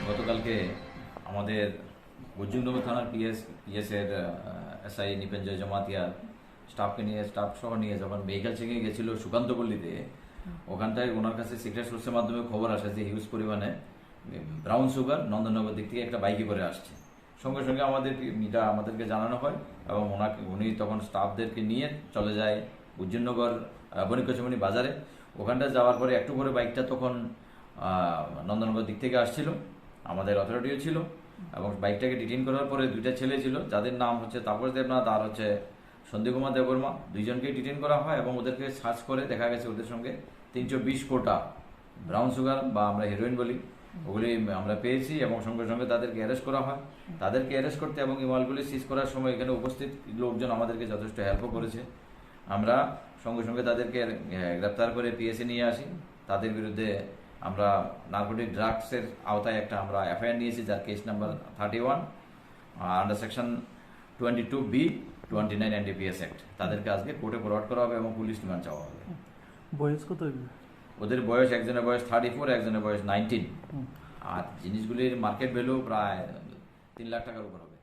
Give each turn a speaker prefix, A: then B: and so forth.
A: গতকালকে আমাদের বৈজয়ন্তপুর থানার পিএসের এসআই নিপেঞ্জয় জমাতিয়া স্টাফ সহ নিয়ে যখন ভেহিক্যাল চেকিংয়ে গেছিল সুকান্তপল্লীতে, ওখানটায় ওনার কাছে সিক্রেট সোর্সের মাধ্যমে খবর আসে যে হিউজ পরিমাণে ব্রাউন সুগার নন্দননগর দিক থেকে একটা বাইকে করে আসছে। সঙ্গে সঙ্গে আমাদেরকে জানানো হয় এবং উনি তখন স্টাফদেরকে নিয়ে চলে যায় বৈজয়ন্তনগর বণিকচমনি বাজারে। ওখানটা যাওয়ার পরে একটু করে বাইকটা তখন নন্দননগর দিক থেকে আসছিল, আমাদের অথরিটিও ছিল এবং বাইকটাকে ডিটেইন করার পরে দুইটা ছেলে ছিল যাদের নাম হচ্ছে তাপস দেবনাথ আর হচ্ছে সন্দীপ কুমার দেববর্মা, দুইজনকেই ডিটেইন করা হয় এবং ওদেরকে সার্চ করে দেখা গেছে ওদের সঙ্গে 320 কোটা ব্রাউন সুগার বা আমরা হেরোইন বলি ওগুলি আমরা পেয়েছি এবং সঙ্গে সঙ্গে তাদেরকে অ্যারেস্ট করা হয়। তাদেরকে অ্যারেস্ট করতে এবং এই মালগুলি সিজ করার সময় এখানে উপস্থিত লোকজন আমাদেরকে যথেষ্ট হেল্পও করেছে। আমরা সঙ্গে সঙ্গে তাদেরকে গ্রেপ্তার করে পিএসে নিয়ে আসি। তাদের বিরুদ্ধে আমরা নার্কোটিক ড্রাগসের আওতায় একটা আমরা এফআইআর নিয়েছি, যার case number 31 under section 22B 29 NDPS act. তাদেরকে আজকে কোর্টে ফরওয়ার্ড করা হবে এবং পুলিশ রিমান্ড চাওয়া হবে।
B: বয়স কত?
A: ওদের বয়স, একজনের বয়স 34, একজনের বয়স 19। আর জিনিসগুলির মার্কেট ভ্যালু প্রায় 3 লাখ টাকার উপর হবে।